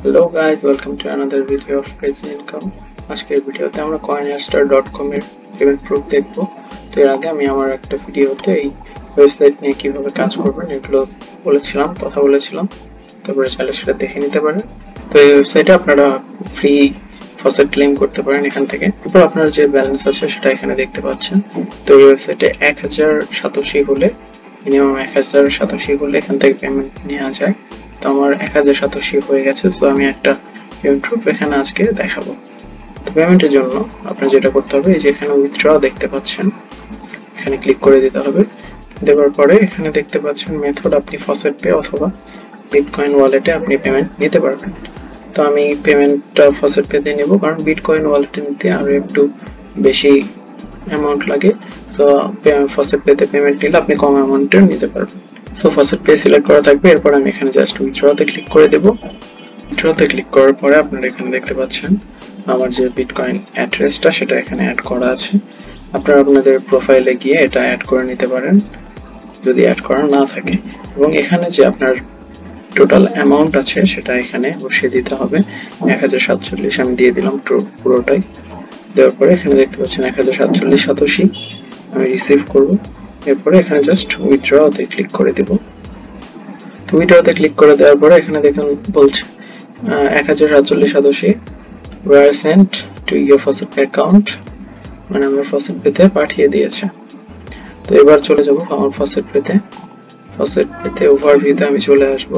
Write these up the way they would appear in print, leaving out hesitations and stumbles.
Hello guys, welcome to another video of Crazy Income. আজকের ভিডিওতে আমরা coinadster.com এর পেমেন্ট প্রুফ দেখব। তো এর আগে আমি আমার একটা ভিডিওতে এই ওয়েবসাইট নিয়ে কিভাবে কাজ করবেন এগুলো কথা বলেছিলাম। তারপরে চাইলে সেটা দেখে নিতে পারেন। তো এই ওয়েবসাইটে আপনারা ফ্রি ফসেট ক্লেম করতে পারেন এখান থেকে। এরপর আপনার যে ব্যালেন্স আছে সেটা এখানে দেখতে পাচ্ছেন। তো এই ওয়েবসাইটে 1000 সাতোশি হলে মিনিমাম 1000 সাতোশি হলে এখান থেকে পেমেন্ট নেওয়া যায়। তো আমার 1000 সাতোশি হয়ে গেছে, সো আমি একটা পেমেন্ট প্রুফ এখানে আজকে দেখাবো। তো পেমেন্টের জন্য আপনার যেটা করতে হবে, এই যে এখানে উইথড্র দেখতে পাচ্ছেন, এখানে ক্লিক করে দিতে হবে। দেওয়ার পরে এখানে দেখতে পাচ্ছেন মেথড, আপনি Faucetpay অথবা বিটকয়েন ওয়ালেটে আপনি পেমেন্ট নিতে পারবেন। তো আমি পেমেন্টটা Faucetpay তে নেব, কারণ বিটকয়েন ওয়ালেটে নিতে আরো একটু বেশি অ্যামাউন্ট লাগে। সো Faucetpay তে পেমেন্ট নিলে আপনি কম অ্যামাউন্টের নিতে পারবেন। সো Faucetpay সিলেক্ট করা থাকবে। এরপর আমি এখানে জাস্ট উইথড্রতে ক্লিক করে দেব। উইথড্রতে ক্লিক করার পরে আপনারা এখানে দেখতে পাচ্ছেন আমার যে বিটকয়েন অ্যাড্রেসটা সেটা এখানে অ্যাড করা আছে। আপনারা আপনাদের প্রোফাইলে গিয়ে এটা অ্যাড করে নিতে পারেন যদি অ্যাড করা না থাকে, এবং এখানে যে আপনার টোটাল অ্যামাউন্ট আছে সেটা এখানে বসিয়ে দিতে হবে। 1047 আমি দিয়ে দিলাম পুরোটাই। দেওয়ার পরে এখানে দেখতে পাচ্ছেন 1047 সাতোশি আমি রিসিভ করব। এরপরে এখানে জাস্ট উইথড্রতে ক্লিক করে দেব। তো উইথড্রতে ক্লিক করে দেওয়ার পরে এখানে দেখুন বলছে 1047 satoshi were sent to your Faucetpay account, মানে আমার Faucetpay তে পাঠিয়ে দিয়েছে। তো এবার চলে যাব আমার Faucetpay তে ওভারভিউতে আমি চলে আসব।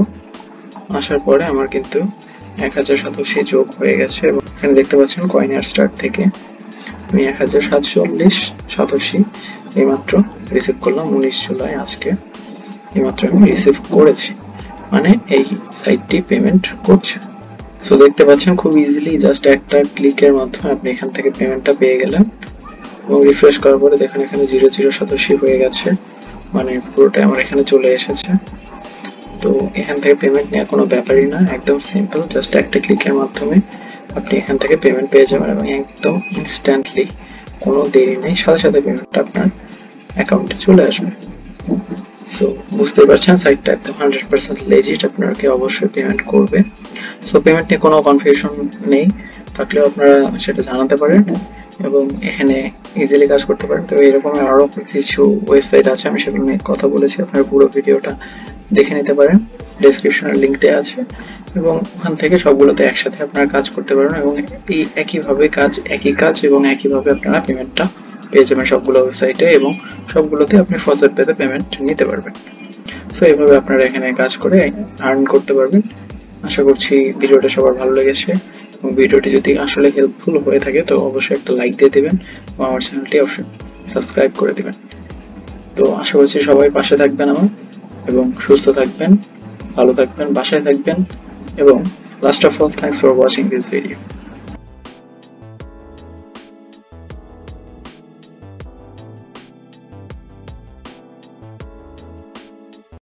আসার পরে আমার কিন্তু 1000 সাতোশি যোগ হয়ে গেছে, এবং এখানে দেখতে পাচ্ছেন Coinadster থেকে আমি 1047 সাতোশি এইমাত্র রিসিভ করলাম 19 জুলাই। আজকে এইমাত্র আমি রিসিভ করেছি, মানে এই সাইটটি পেমেন্ট করছে। সো দেখতে পাচ্ছেন খুব ইজিলি জাস্ট একটা ক্লিকের মাধ্যমে আপনি এখান থেকে পেমেন্টটা পেয়ে গেলেন। এবং রিফ্রেশ করার পরে দেখেন এখানে 00 সাতোশি হয়ে গেছে, মানে পুরোটাই আমার এখানে চলে এসেছে। তো এখান থেকে পেমেন্ট নেওয়ার কোনো ব্যাপারই না, একদম সিম্পল, জাস্ট একটা ক্লিকের মাধ্যমে আপনি এখান থেকে পেমেন্ট পেয়ে যাবেন, এবং একদম ইনস্ট্যান্টলি, কোনো দেরি নেই, সাথে সাথে পেমেন্টটা আপনার অ্যাকাউন্টে চলে আসবে। সো বুঝতে পারছেন সাইটটা একদম 100% লেজিট, আপনাকে অবশ্যই পেমেন্ট করবে। সো পেমেন্ট নিয়ে কোনো কনফিউশন নেই, থাকলেও আপনারা সেটা জানাতে পারেন এবং এখানে ইজিলি কাজ করতে পারেন। তো এরকম আরো কিছু ওয়েবসাইট আছে, আমি সেগুলো নিয়ে কথা বলেছি, আপনারা পুরো ভিডিওটা দেখে নিতে পারেন, ডেসক্রিপশনে লিংক দেওয়া আছে, এবং ওখান থেকে সবগুলোতে একসাথে আপনারা কাজ করতে পারেন, এবং এই একই কাজ এবং একইভাবে আপনারা পেমেন্টটা পেয়ে যাবেন সবগুলো ওয়েবসাইটে, এবং সবগুলোতে আপনি Faucetpay তে পেমেন্ট নিতে পারবেন। সো এইভাবে আপনারা এখানে কাজ করে আর্ন করতে পারবেন। আশা করছি ভিডিওটা সবার ভালো লেগেছে, এবং ভিডিওটি যদি আসলে হেল্পফুল হয়ে থাকে তো অবশ্যই একটা লাইক দিয়ে দেবেন এবং আমার চ্যানেলটি অবশ্যই সাবস্ক্রাইব করে দেবেন। তো আশা করছি সবাই পাশে থাকবেন আমার, এবং সুস্থ থাকবেন, ভালো থাকবেন, বাসায় থাকবেন, এবং last of all thanks for watching this video.